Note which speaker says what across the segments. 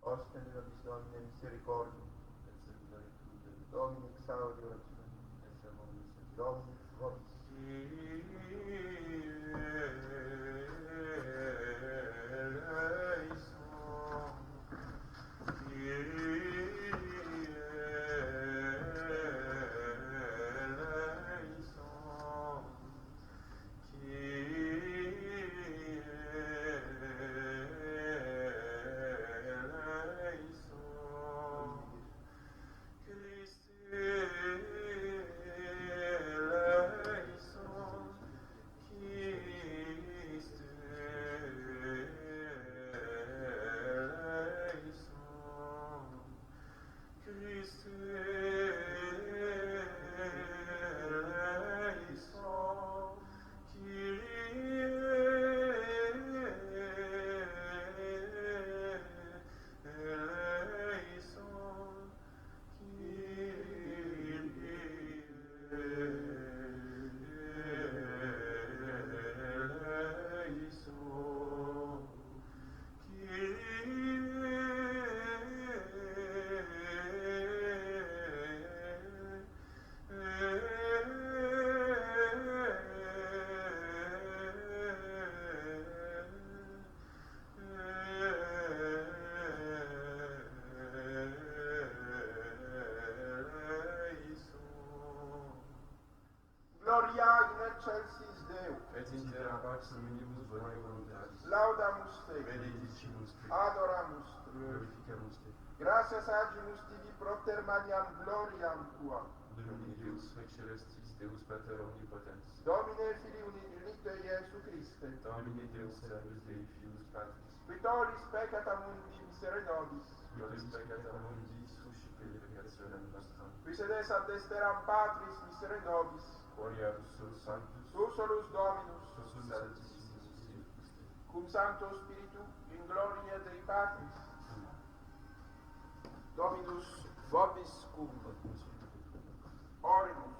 Speaker 1: Oste nobis Domine misericordium, Domine exaudio, Domine vobis. Gloria in excelsis Deo.
Speaker 2: Et in terra pax hominibus bonae voluntatis.
Speaker 1: Laudamus te.
Speaker 2: Benedicimus te.
Speaker 1: Adoramus te.
Speaker 2: Glorificamus te.
Speaker 1: Gratias agimus tibi propter maniam gloriam tua.
Speaker 2: Domine Deus hac celestis, Deus Pater omnipotens.
Speaker 1: Domine Filii unigenitor Iesu Christe.
Speaker 2: Domine Deus Salus Dei Filus Patris.
Speaker 1: Qui tollis peccata mundi misere nobis.
Speaker 2: Qui tollis peccata mundi suscipe peccationem nostram.
Speaker 1: Qui sedes ad desteram Patris misere nobis.
Speaker 2: Gloriatus solus sanctus.
Speaker 1: Tu solus Dominus.
Speaker 2: Sus sanctissimus Christus.
Speaker 1: Cum Sancto Spiritu in gloria Dei Patris. Dominus vobiscum. Oremus.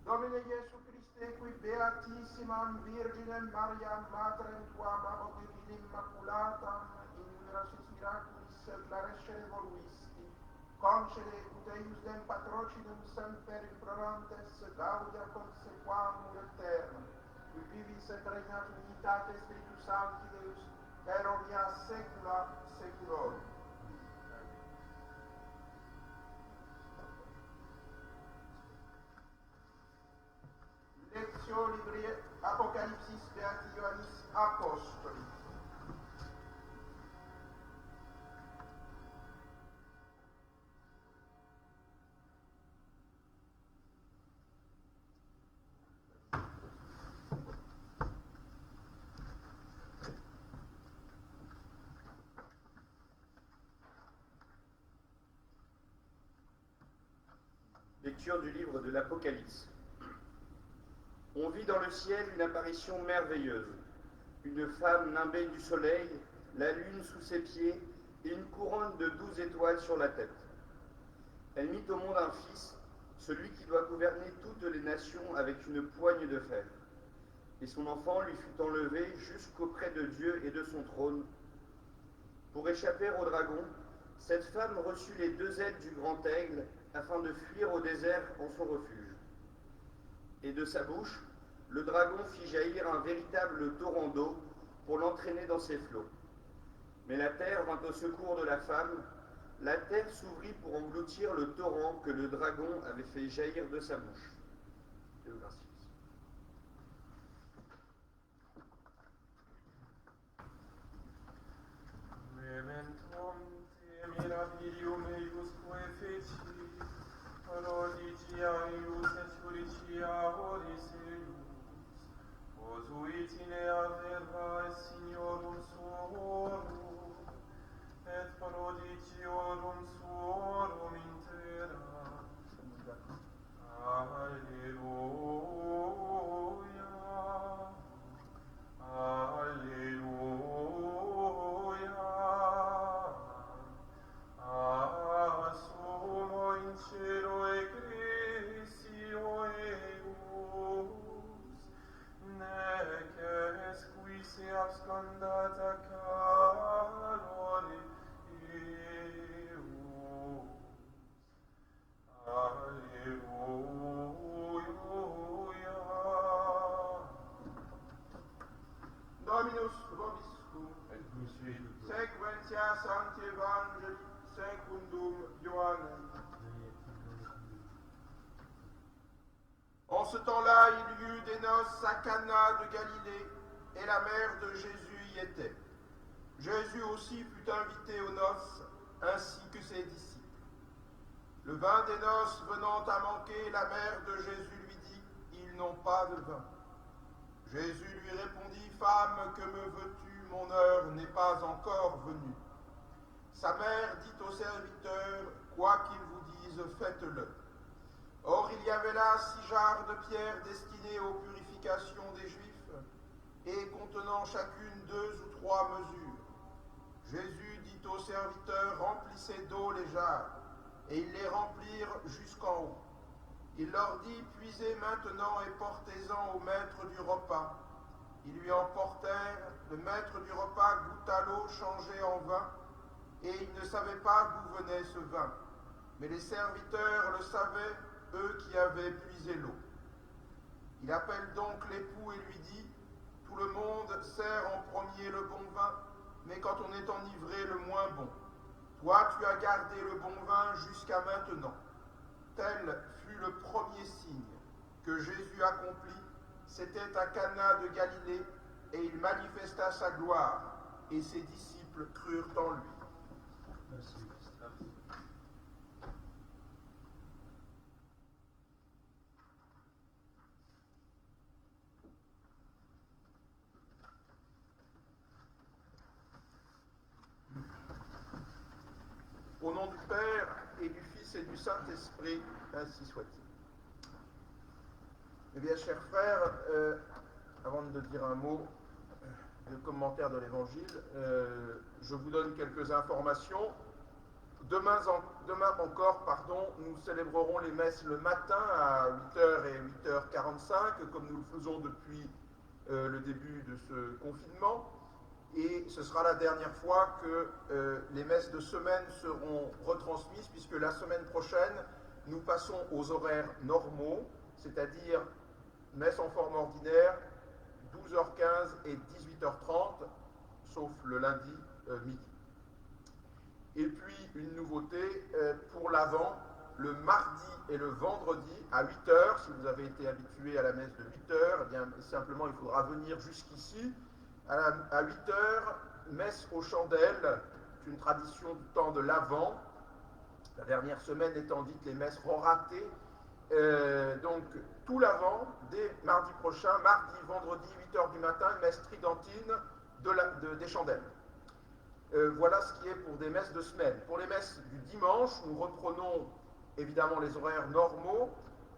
Speaker 1: Domine Iesu Christe, qui beatissimam Virginem Mariam Matrem Tuam amo Divina Immaculatam in gracis miraculis clarescere voluisti, concede ut eius dem patrocinum semper implorantes gaudia consequamur eterna, qui vivis et regnat unitate Spiritus Sancti Deus, per omnia saecula saeculorum.
Speaker 3: Lecture du livre de l'Apocalypse. On vit dans le ciel une apparition merveilleuse. Une femme nimbée du soleil, la lune sous ses pieds et une couronne de 12 étoiles sur la tête. Elle mit au monde un fils, celui qui doit gouverner toutes les nations avec une poigne de fer. Et son enfant lui fut enlevé jusqu'auprès de Dieu et de son trône. Pour échapper au dragon, cette femme reçut les 2 ailes du grand aigle afin de fuir au désert en son refuge. Et de sa bouche, le dragon fit jaillir un véritable torrent d'eau pour l'entraîner dans ses flots. Mais la terre vint au secours de la femme. La terre s'ouvrit pour engloutir le torrent que le dragon avait fait jaillir de sa bouche.
Speaker 4: Mementum te mirabilium eiusque feci, prodigia eius et furicia horis eius, posuit in ea verba et signorum suorum, et prodigiorum suorum intera. Alleluia, Alleluia. Assumo in cielo ecclesio eius, nec es qui se abscondata calore eius. Alleluia.
Speaker 1: Dominus vobiscum, sequentia Sancti Evangelii secundum Ioannem. En ce temps-là, il y eut des noces à Cana de Galilée, et la mère de Jésus y était. Jésus aussi fut invité aux noces, ainsi que ses disciples. Le vin des noces venant à manquer, la mère de Jésus lui dit, « Ils n'ont pas de vin. » Jésus lui répondit, « Femme, que me veux-tu? Mon heure n'est pas encore venue. » Sa mère dit aux serviteurs, « Quoi qu'ils vous disent, faites-le. » Or il y avait là 6 jarres de pierre destinées aux purifications des Juifs, et contenant chacune 2 ou 3 mesures. Jésus dit aux serviteurs, « Remplissez d'eau les jarres. » Et ils les remplirent jusqu'en haut. Il leur dit, « Puisez maintenant et portez-en au maître du repas. » Ils lui en portèrent. Le maître du repas goûta l'eau changée en vin, et il ne savait pas d'où venait ce vin. Mais les serviteurs le savaient, eux qui avaient puisé l'eau. Il appelle donc l'époux et lui dit, « Tout le monde sert en premier le bon vin, mais quand on est enivré, le moins bon. Toi, tu as gardé le bon vin jusqu'à maintenant. » Tel fut le premier signe que Jésus accomplit. C'était à Cana de Galilée, et il manifesta sa gloire, et ses disciples crurent en lui.
Speaker 2: Merci.
Speaker 1: Au nom du Père, et du Fils, et du Saint-Esprit, ainsi soit-il. Eh bien, chers frères, avant de dire un mot de commentaire de l'Évangile, je vous donne quelques informations. Demain encore, nous célébrerons les messes le matin à 8h et 8h45, comme nous le faisons depuis le début de ce confinement. Et ce sera la dernière fois que les messes de semaine seront retransmises, puisque la semaine prochaine, nous passons aux horaires normaux, c'est-à-dire messe en forme ordinaire, 12h15 et 18h30, sauf le lundi midi. Et puis une nouveauté pour l'Avent, le mardi et le vendredi à 8h. Si vous avez été habitué à la messe de 8h, eh bien simplement il faudra venir jusqu'ici. À 8h, messe aux chandelles, c'est une tradition du temps de l'Avent, la dernière semaine étant dite les messes roratées. Donc tout l'Avent, dès mardi prochain, mardi, vendredi, 8h du matin, une messe tridentine des chandelles. Voilà ce qui est pour des messes de semaine. Pour les messes du dimanche, nous reprenons évidemment les horaires normaux,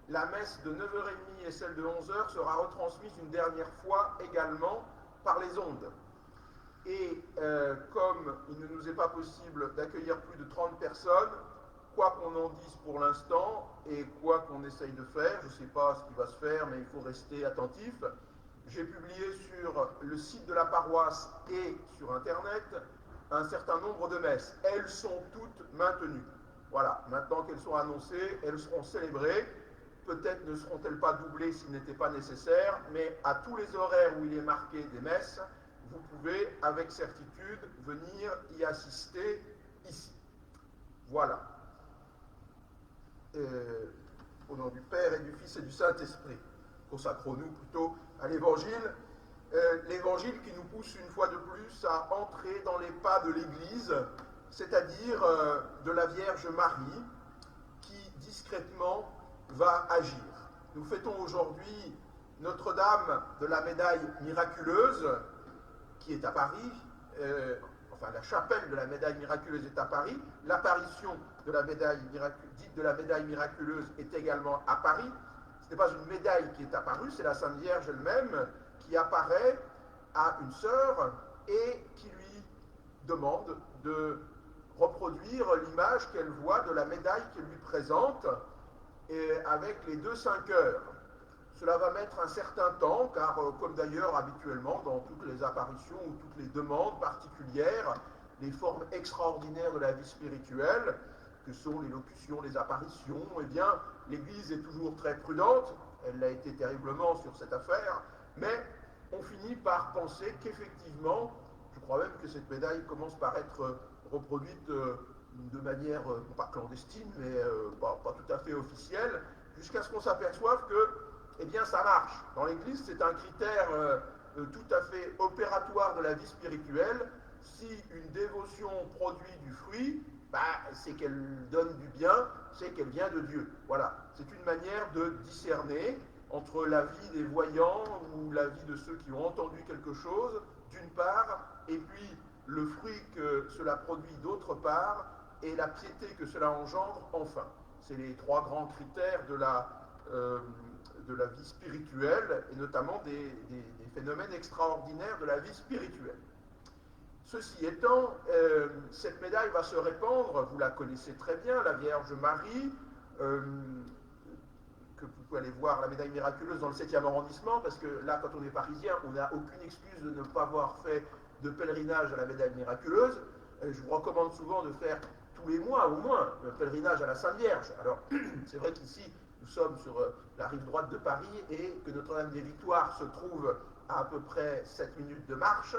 Speaker 1: la messe de 9h30 et celle de 11h sera retransmise une dernière fois également par les ondes. Et comme il ne nous est pas possible d'accueillir plus de 30 personnes, quoi qu'on en dise pour l'instant et quoi qu'on essaye de faire, je ne sais pas ce qui va se faire, mais il faut rester attentif. J'ai publié sur le site de la paroisse et sur Internet un certain nombre de messes. Elles sont toutes maintenues. Voilà, maintenant qu'elles sont annoncées, elles seront célébrées. Peut-être ne seront-elles pas doublées s'il n'était pas nécessaire, mais à tous les horaires où il est marqué des messes, vous pouvez avec certitude venir y assister ici. Voilà. Au nom du Père et du Fils et du Saint-Esprit, consacrons-nous plutôt à l'Évangile. L'Évangile qui nous pousse une fois de plus à entrer dans les pas de l'Église, c'est-à-dire de la Vierge Marie, qui discrètement va agir. Nous fêtons aujourd'hui Notre-Dame de la Médaille Miraculeuse, qui est à Paris, enfin la chapelle de la Médaille Miraculeuse est à Paris, l'apparition de la médaille dite de la Médaille Miraculeuse est également à Paris. Ce n'est pas une médaille qui est apparue, c'est la Sainte Vierge elle-même qui apparaît à une sœur et qui lui demande de reproduire l'image qu'elle voit de la médaille qu'elle lui présente et avec les 2 5 heures. Cela va mettre un certain temps, car comme d'ailleurs habituellement dans toutes les apparitions ou toutes les demandes particulières, les formes extraordinaires de la vie spirituelle, que sont l'élocution, les apparitions, eh bien, l'Église est toujours très prudente, elle l'a été terriblement sur cette affaire, mais on finit par penser qu'effectivement, je crois même que cette médaille commence par être reproduite de manière, non pas clandestine, mais pas tout à fait officielle, jusqu'à ce qu'on s'aperçoive que, eh bien, ça marche. Dans l'Église, c'est un critère tout à fait opératoire de la vie spirituelle. Si une dévotion produit du fruit, c'est qu'elle donne du bien, c'est qu'elle vient de Dieu. Voilà, c'est une manière de discerner entre la vie des voyants ou la vie de ceux qui ont entendu quelque chose, d'une part, et puis le fruit que cela produit d'autre part, et la piété que cela engendre, enfin. C'est les 3 grands critères de la vie spirituelle, et notamment des phénomènes extraordinaires de la vie spirituelle. Ceci étant, cette médaille va se répandre, vous la connaissez très bien, la Vierge Marie, que vous pouvez aller voir la médaille miraculeuse dans le 7e arrondissement, parce que là, quand on est parisien, on n'a aucune excuse de ne pas avoir fait de pèlerinage à la médaille miraculeuse. Je vous recommande souvent de faire tous les mois au moins un pèlerinage à la Sainte Vierge. Alors, c'est vrai qu'ici, nous sommes sur la rive droite de Paris et que Notre-Dame des Victoires se trouve à peu près 7 minutes de marche,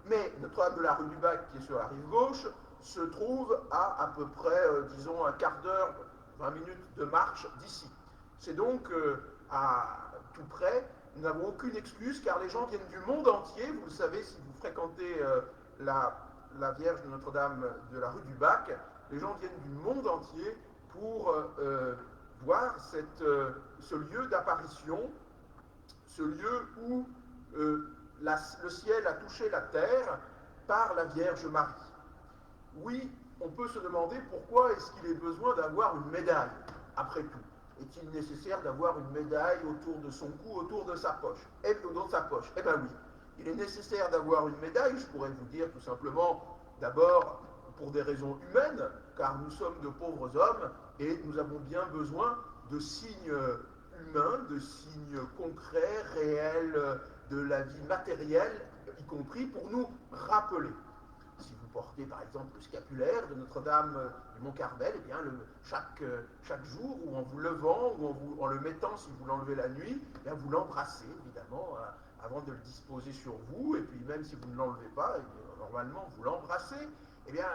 Speaker 1: mais Notre-Dame de la rue du Bac, qui est sur la rive gauche, se trouve à peu près, disons, un quart d'heure, 20 minutes de marche d'ici. C'est donc à tout près, nous n'avons aucune excuse, car les gens viennent du monde entier, vous le savez si vous fréquentez la Vierge de Notre-Dame de la rue du Bac, les gens viennent du monde entier pour voir ce lieu d'apparition, ce lieu où le ciel a touché la terre par la Vierge Marie. Oui, on peut se demander pourquoi est-ce qu'il est besoin d'avoir une médaille, après tout. Est-il nécessaire d'avoir une médaille autour de son cou, autour de sa poche? Eh bien oui, il est nécessaire d'avoir une médaille, je pourrais vous dire tout simplement, d'abord pour des raisons humaines, car nous sommes de pauvres hommes et nous avons bien besoin de signes humains, de signes concrets, réels, de la vie matérielle, y compris pour nous rappeler. Si vous portez par exemple le scapulaire de Notre-Dame du Mont-Carmel, eh bien chaque jour, ou en vous levant, ou en le mettant si vous l'enlevez la nuit, eh bien vous l'embrassez évidemment avant de le disposer sur vous, et puis même si vous ne l'enlevez pas, normalement vous l'embrassez. Eh bien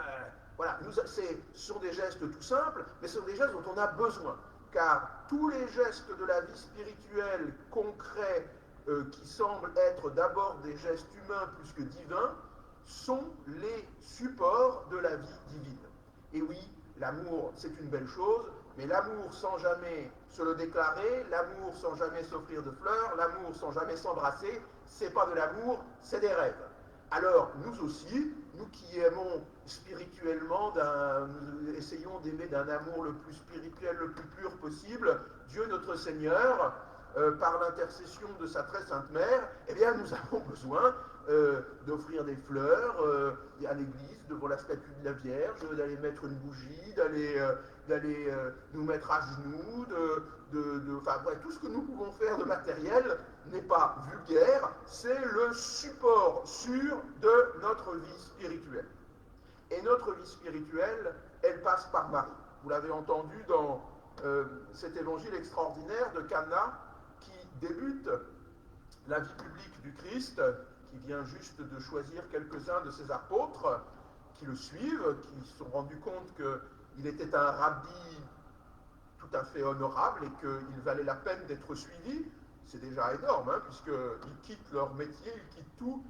Speaker 1: voilà, ce sont des gestes tout simples, mais ce sont des gestes dont on a besoin, car tous les gestes de la vie spirituelle concrets qui semblent être d'abord des gestes humains plus que divins, sont les supports de la vie divine. Et oui, l'amour, c'est une belle chose, mais l'amour sans jamais se le déclarer, l'amour sans jamais s'offrir de fleurs, l'amour sans jamais s'embrasser, c'est pas de l'amour, c'est des rêves. Alors, nous aussi, nous qui aimons spirituellement, nous essayons d'aimer d'un amour le plus spirituel, le plus pur possible, Dieu notre Seigneur, par l'intercession de sa très sainte mère, eh bien nous avons besoin d'offrir des fleurs à l'église devant la statue de la Vierge, d'aller mettre une bougie, d'aller nous mettre à genoux, enfin bref, tout ce que nous pouvons faire de matériel n'est pas vulgaire, c'est le support sûr de notre vie spirituelle. Et notre vie spirituelle, elle passe par Marie. Vous l'avez entendu dans cet évangile extraordinaire de Cana qui débute la vie publique du Christ, qui vient juste de choisir quelques-uns de ses apôtres qui le suivent, qui se sont rendus compte qu'il était un rabbi tout à fait honorable et qu'il valait la peine d'être suivi. C'est déjà énorme, hein, puisqu'ils quittent leur métier, ils quittent tout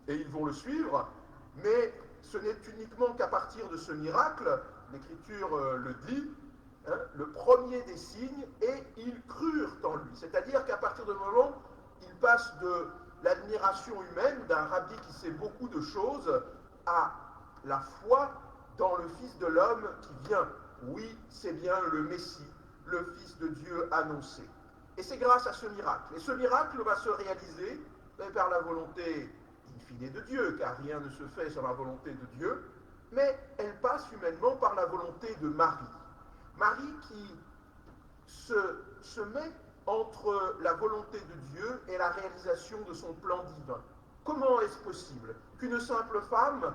Speaker 1: et ils vont le suivre. Mais ce n'est uniquement qu'à partir de ce miracle, l'Écriture le dit, hein, le premier des signes, et ils crurent en lui. C'est-à-dire qu'à partir du moment où ils passent de l'admiration humaine d'un rabbi qui sait beaucoup de choses à la foi dans le Fils de l'homme qui vient. Oui, c'est bien le Messie, le Fils de Dieu annoncé. Et c'est grâce à ce miracle. Et ce miracle va se réaliser par la volonté in fine de Dieu, car rien ne se fait sans la volonté de Dieu, mais elle passe humainement par la volonté de Marie. Marie qui se met entre la volonté de Dieu et la réalisation de son plan divin. Comment est-ce possible qu'une simple femme,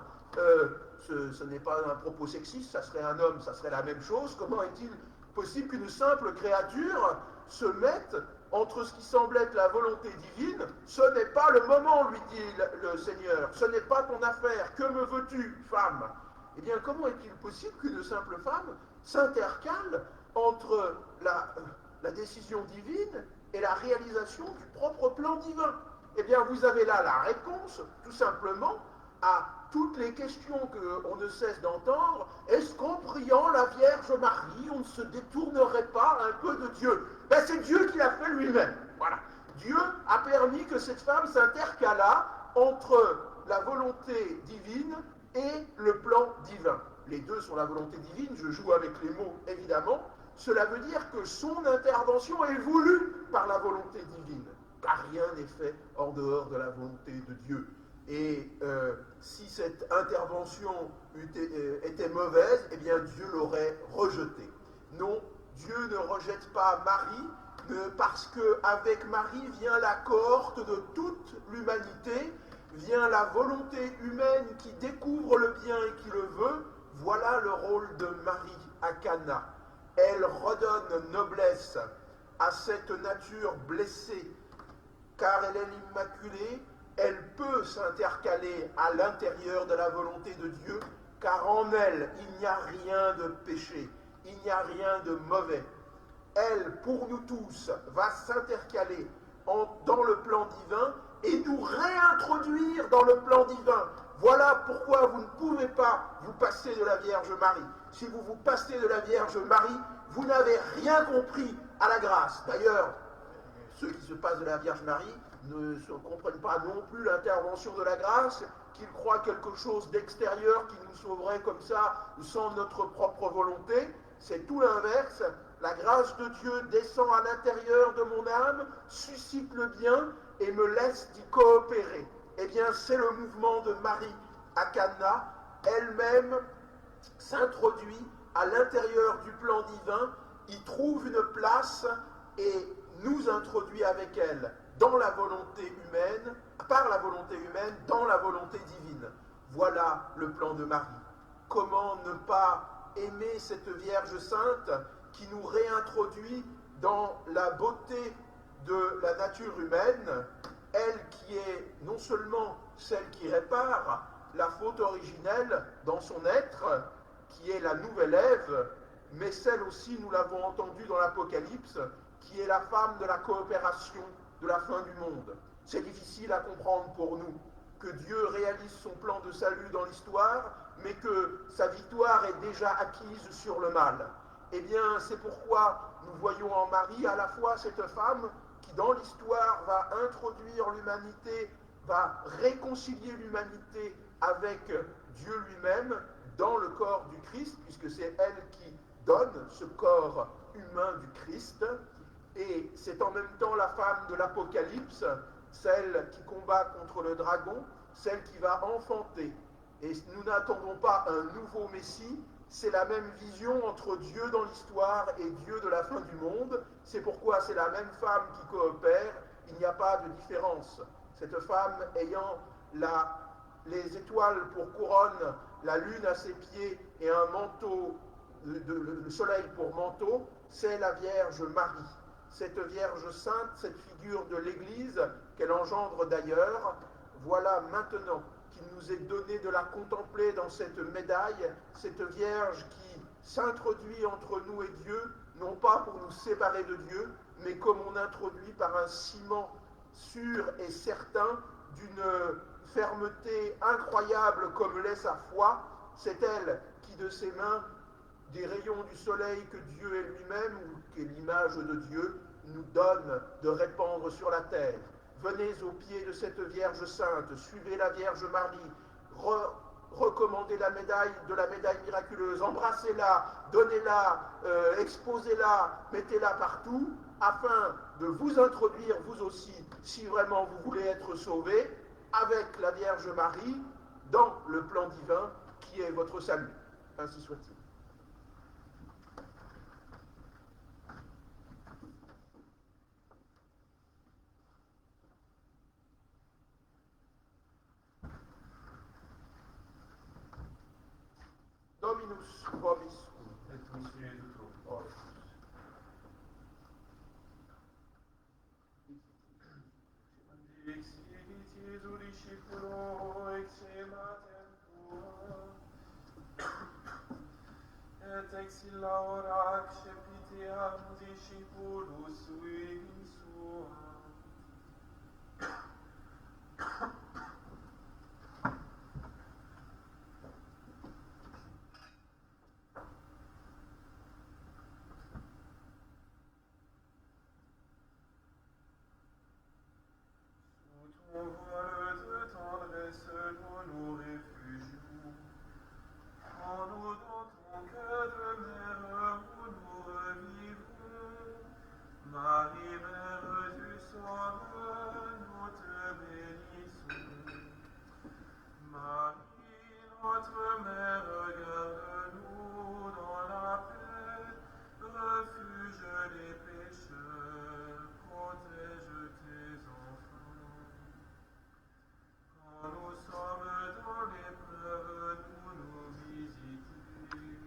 Speaker 1: ce n'est pas un propos sexiste, ça serait un homme, ça serait la même chose, comment est-il possible qu'une simple créature se mette entre ce qui semble être la volonté divine? Ce n'est pas le moment, lui dit le Seigneur, ce n'est pas ton affaire, que me veux-tu, femme? Eh bien, comment est-il possible qu'une simple femme s'intercale entre la décision divine et la réalisation du propre plan divin? Eh bien, vous avez là la réponse, tout simplement, à toutes les questions qu'on ne cesse d'entendre. Est-ce qu'en priant la Vierge Marie, on ne se détournerait pas un peu de Dieu? Ben, c'est Dieu qui l'a fait lui-même. Voilà. Dieu a permis que cette femme s'intercalât entre la volonté divine et le plan divin. Les deux sont la volonté divine, je joue avec les mots évidemment. Cela veut dire que son intervention est voulue par la volonté divine, car rien n'est fait en dehors de la volonté de Dieu. Et si cette intervention était mauvaise, eh bien Dieu l'aurait rejetée. Non, Dieu ne rejette pas Marie, parce qu'avec Marie vient la cohorte de toute l'humanité, vient la volonté humaine qui découvre le bien et qui le veut. Voilà le rôle de Marie à Cana. Elle redonne noblesse à cette nature blessée, car elle est l'Immaculée. Elle peut s'intercaler à l'intérieur de la volonté de Dieu, car en elle, il n'y a rien de péché, il n'y a rien de mauvais. Elle, pour nous tous, va s'intercaler dans le plan divin et nous réintroduire dans le plan divin. Voilà pourquoi vous ne pouvez pas vous passer de la Vierge Marie. Si vous vous passez de la Vierge Marie, vous n'avez rien compris à la grâce. D'ailleurs, ceux qui se passent de la Vierge Marie ne comprennent pas non plus l'intervention de la grâce, qu'ils croient quelque chose d'extérieur qui nous sauverait comme ça, sans notre propre volonté. C'est tout l'inverse. La grâce de Dieu descend à l'intérieur de mon âme, suscite le bien et me laisse d'y coopérer. Eh bien, c'est le mouvement de Marie à Cana. Elle-même s'introduit à l'intérieur du plan divin, y trouve une place et nous introduit avec elle dans la volonté humaine, par la volonté humaine, dans la volonté divine. Voilà le plan de Marie. Comment ne pas aimer cette Vierge Sainte qui nous réintroduit dans la beauté de la nature humaine, elle qui est non seulement celle qui répare la faute originelle dans son être, qui est la nouvelle Ève, mais celle aussi, nous l'avons entendu dans l'Apocalypse, qui est la femme de la coopération de la fin du monde. C'est difficile à comprendre pour nous que Dieu réalise son plan de salut dans l'histoire, mais que sa victoire est déjà acquise sur le mal. Eh bien, c'est pourquoi nous voyons en Marie à la fois cette femme qui, dans l'histoire, va introduire l'humanité, va réconcilier l'humanité avec Dieu lui-même dans le corps du Christ, puisque c'est elle qui donne ce corps humain du Christ, et c'est en même temps la femme de l'Apocalypse, celle qui combat contre le dragon, celle qui va enfanter. Et nous n'attendons pas un nouveau Messie, c'est la même vision entre Dieu dans l'histoire et Dieu de la fin du monde. C'est pourquoi c'est la même femme qui coopère, il n'y a pas de différence. Cette femme ayant les étoiles pour couronne, la lune à ses pieds et un manteau, le soleil pour manteau, c'est la Vierge Marie. Cette Vierge sainte, cette figure de l'Église qu'elle engendre d'ailleurs, voilà maintenant qu'il nous est donné de la contempler dans cette médaille, cette Vierge qui s'introduit entre nous et Dieu, non pas pour nous séparer de Dieu, mais comme on introduit par un ciment sûr et certain, d'une fermeté incroyable comme l'est sa foi. C'est elle qui, de ses mains, des rayons du soleil que Dieu est lui-même, ou qui est l'image de Dieu, nous donne de répandre sur la terre. Venez au pied de cette Vierge sainte, suivez la Vierge Marie, recommandez la médaille miraculeuse, embrassez-la, donnez-la, exposez-la, mettez-la partout, afin de vous introduire vous aussi, si vraiment vous voulez être sauvés, avec la Vierge Marie, dans le plan divin qui est votre salut. Ainsi soit-il. Dominus vobiscum.
Speaker 2: Et cum spiritu tuo.
Speaker 1: Orus.
Speaker 4: Dixit Iesu discipulo exematem tua, et ex illa ora accepiteam discipulus sui sua. Ton voile de tendresse nous nous réfugions, prends-nous dans ton cœur de mère où nous revivrons. Marie, Mère du Sauveur, nous te bénissons. Marie, notre Mère, garde-nous dans la paix, refuge des pécheurs, protège tes enfants. Quand nous sommes dans l'épreuve, nous visiter.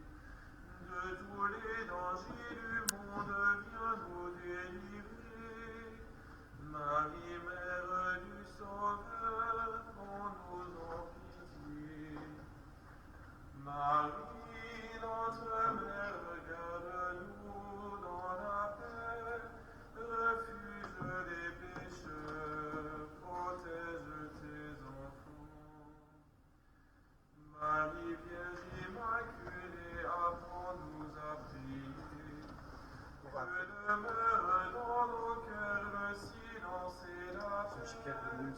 Speaker 4: De tous les dangers du monde, viens nous délivrer. Marie, Mère du Sauveur, prends-nous en pitié. Marie, notre Mère, garde-nous dans la paix, refuge des pécheurs, protège tes enfants. Marie, Vierge Immaculée, apprends-nous à prier. Que demeure dans nos cœurs le silence et la paix.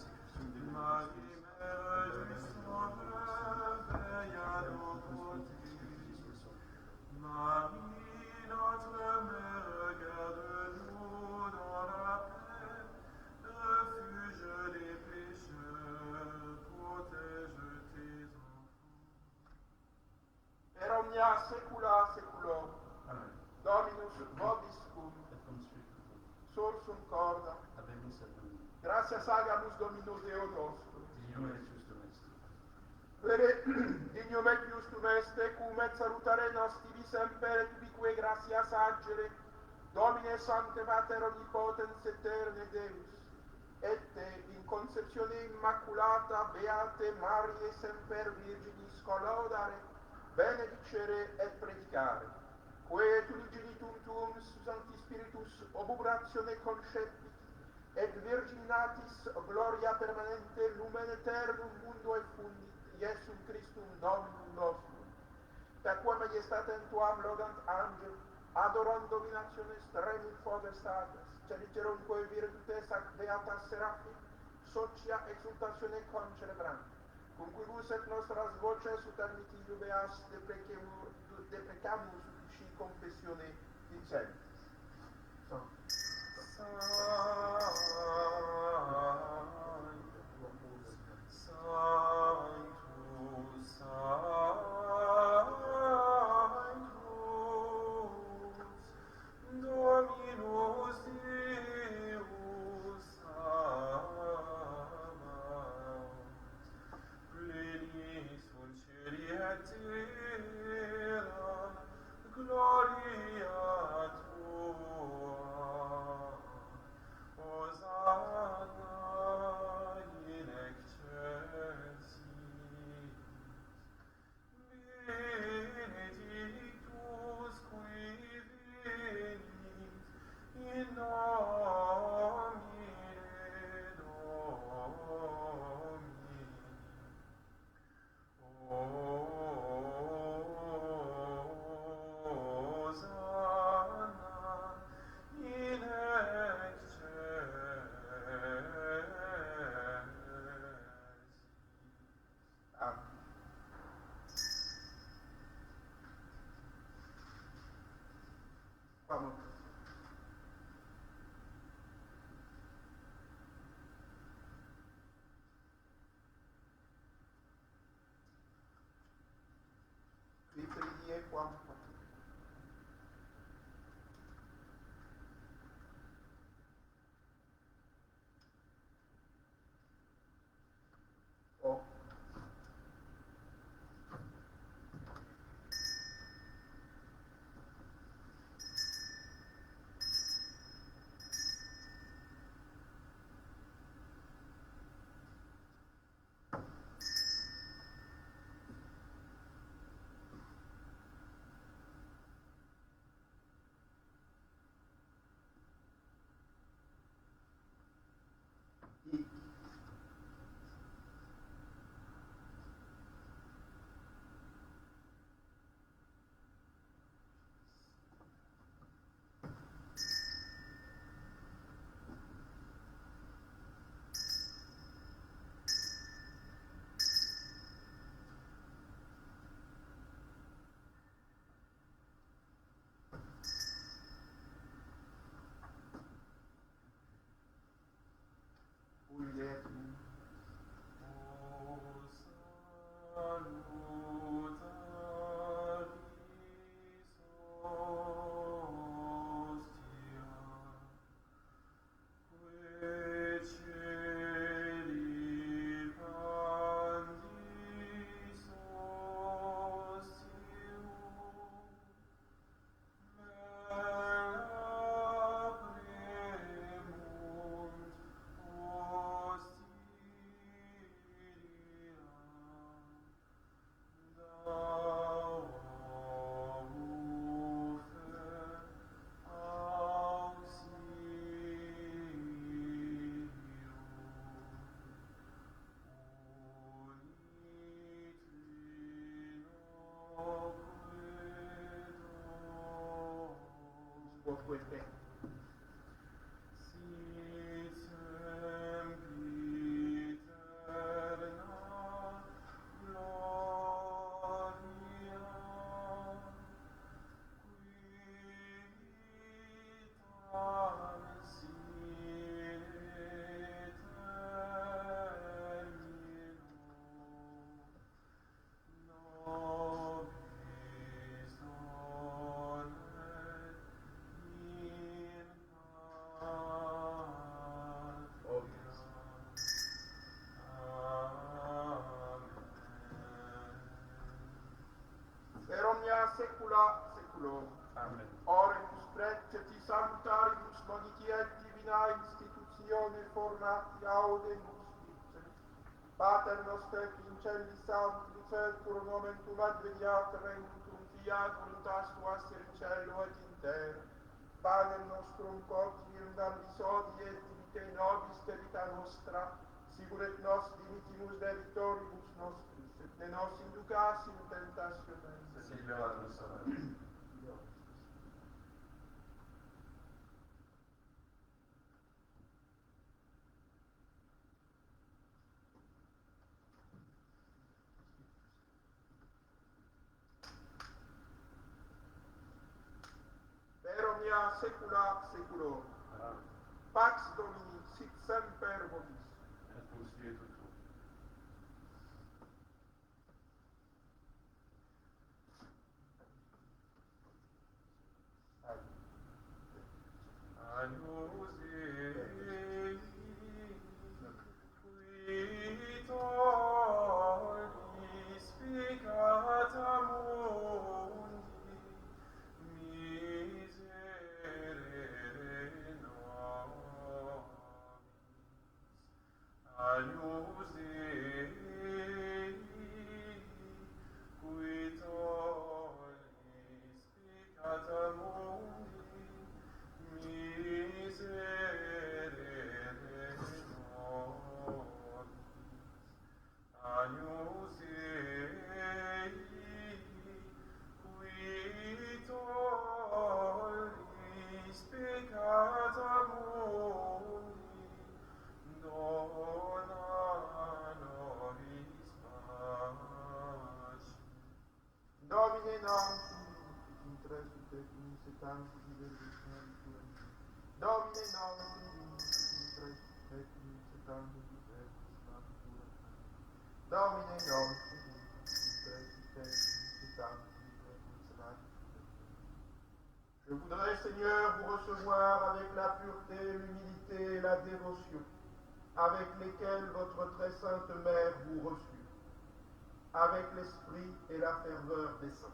Speaker 4: Marie, Mère du Sauveur, veille à nos côtés. Marie, notre Mère, garde-nous dans la paix, refuge des pécheurs, protège tes enfants.
Speaker 1: Per omnia saecula saeculorum.
Speaker 2: Amen.
Speaker 1: Dominus vobiscum.
Speaker 2: Et cum spiritu tuo.
Speaker 1: Sursum corda.
Speaker 2: Habemus et Domini.
Speaker 1: Gratias agamus Domino Deo nostrum.
Speaker 2: Dignum et justum est.
Speaker 1: Vere dignum et justum est, cum et salutare nos tibi semper et ubique gratias agere, Domine Sancte Mater Omnipotens Eterne Deus, et te in conceptione immaculata beate Mariae semper Virginis collodare, benedicere et predicare, quae et unigenitum tuum Sancti Spiritus obubratione concepit, et virginatis gloria permanente lumen aeternum mundo effundit, Iesum Christum Dominum nostrum. Taquam majestatem tuam lodant angel, adorant dominationes tremum potestates, celicerumque virtutes ac beatas serafim, socia exultatione concelebrant, cum quibus et nostras voces ut admittium beas deprecamus sufficit confessione dicenti.
Speaker 4: Dominus Deus Sabaoth, plenis fulceri et terra, gloria tua, Hosanna in excelsis, benedictus qui venit in nomine Domini. Hosanna in excelsis.
Speaker 1: Amen. Vamos. Priez pour Oh. Fuerte. Per omnia secula seculorum.
Speaker 2: Amen.
Speaker 1: Oremus preceti salutaribus moniti et divina institutione formati audemus dicere. Pater noster qui in celi sanctificetur nomen tuum adveniat regnum tuum fiat voluntas tua ser in cielo et in terra. Panem nostrum quotidianum da nobis hodie et dimitte nobis debita nostra, sigur et nos dimittimus debitoribus nostris, et ne nos inducas in tentationem,
Speaker 2: sed libera nos a mal.
Speaker 1: saecula saeculorum.
Speaker 2: Amen.
Speaker 1: Pax Domini sit semper vobis.
Speaker 2: Et cum spiritu tuo.
Speaker 4: Agnus Dei, qui tollis peccata mundi, miserere nobis. Agnus Dei, qui tollis peccata mundi, miserere nobis. Agnus Dei, qui tollis peccata mundi, dona nobis pace.
Speaker 1: Domine nostrum, intres ut et misetantis liberis tuum. Domine nostrum, intres ut et misetantis liberis tuum. Domine nostrum, intres ut et misetantis liberis tuum. Je voudrais, Seigneur, vous recevoir avec la pureté, l'humilité et la dévotion, avec lesquelles votre très sainte mère vous reçut, avec l'esprit et la ferveur des saints.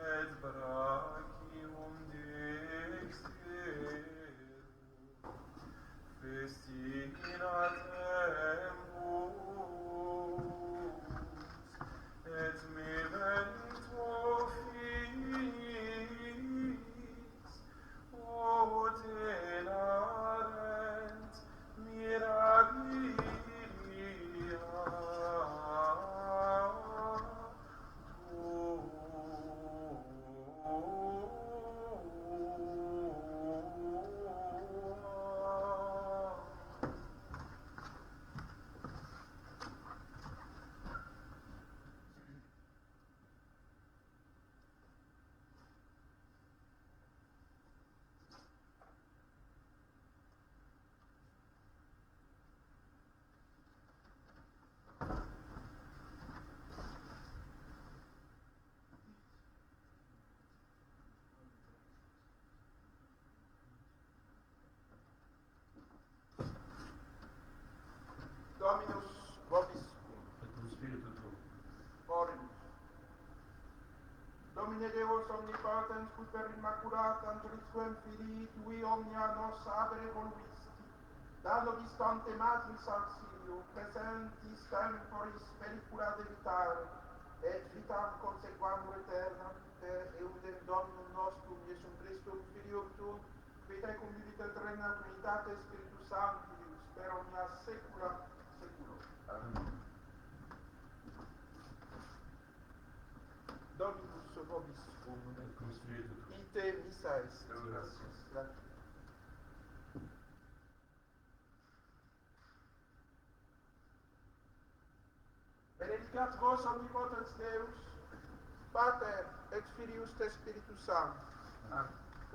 Speaker 4: Et brachium dexterum festina tempus, et memento finis, o telarent mirabilia
Speaker 1: Dominus vobiscum.
Speaker 2: Et cum spiritu tuo.
Speaker 1: Oremus. Domine Deus omnipotens, qui per immaculatam Christum Filii Tui omnia nos abere voluisti, dando distante matris auxilio, presentis temporis pellicula de vitare, et vitam consequamur aeternam, per eudem Dominum nostrum, Iesum Christum, Filium Tuum, qui tecum vivit regna Trinitate Spiritus Sanctus, per omnia saecula saeculorum.
Speaker 2: Amen.
Speaker 1: Dominus vobiscum.
Speaker 2: Et cum spiritu tuo.
Speaker 1: Ite missa est.
Speaker 2: Deo gratias.
Speaker 1: Gratias. Benedicat vos omnipotens Deus, Pater et Filius et Spiritus Sanctus.
Speaker 2: Amen.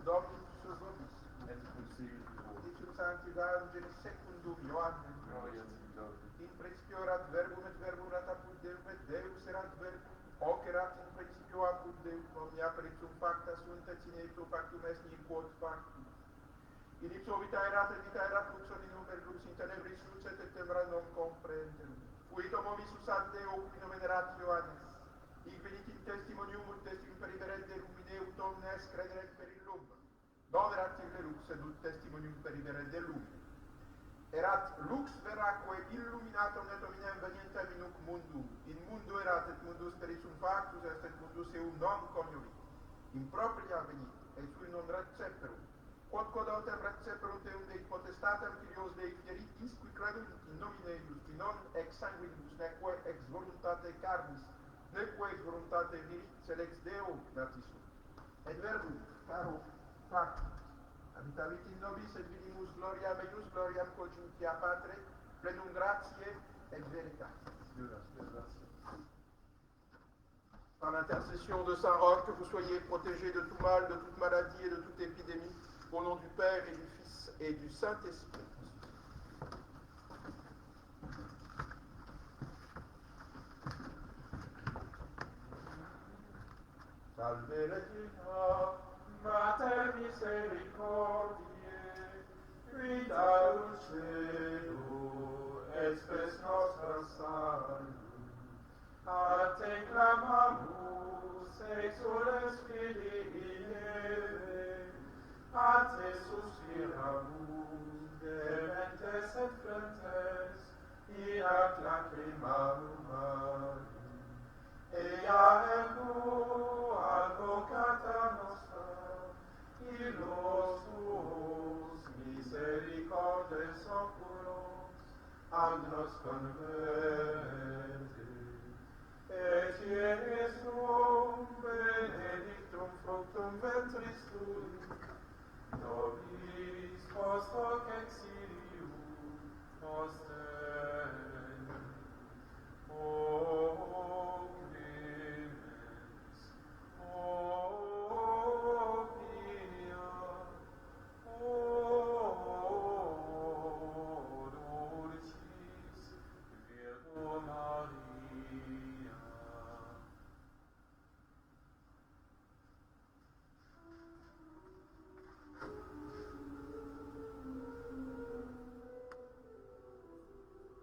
Speaker 1: Dominus vobiscum.
Speaker 2: Et cum spiritu tuo.
Speaker 1: Dictum Sancti Evangelii secundum Ioannem.
Speaker 2: Gloria tibi, Lord.
Speaker 1: In principio erat verbum et verbum erat apud Deum et Deus erat verbum. Hoc erat in principio apud Deum, omnia per ipsum facta sunt et sine ipso factum est nihil quod factum. In ipso vita erat et vita erat lux omnium per lux in tenebris lucet et tembra non comprehenderum. Fuit homo visus ad Deo qui nomen erat Ioannes. Hic venit in testimonium ut testim per iberende lumine ut omnes crederet per illum. Non erat ille lux, sedut testimonium peribere de lumi. Erat lux veraque illuminatum et hominem venientem in huc mundum. In mundo erat et mundus per issum factus est et mundus eum non coniurit. In propria venit, et sui non receperum. Quod autem receperunt eum Dei potestatem filios Dei fierit, isqui credunt in nomine eius, qui non ex sanguinibus, neque ex voluntate carnis, neque ex voluntate virit, sed ex Deo natissus. Et verbum, caro, factum, habitavit in nobis et vidimus gloriam eius, gloriam conjuncia Patre, plenum gratiae et veritatis. Par l'intercession de Saint Roch, que vous soyez protégés de tout mal, de toute maladie et de toute épidémie, au nom du Père et du Fils et du Saint-Esprit. Salve Regina,
Speaker 4: Mater misericordiae, vita dulcedo, et spes nostra salus. A te clamamus, exules filii Eve, a te suspiramus, dementes et flentes, in ac lacrimam mari. Ea ego advocata nostra, illos tuos misericordes oculos, ad nos converge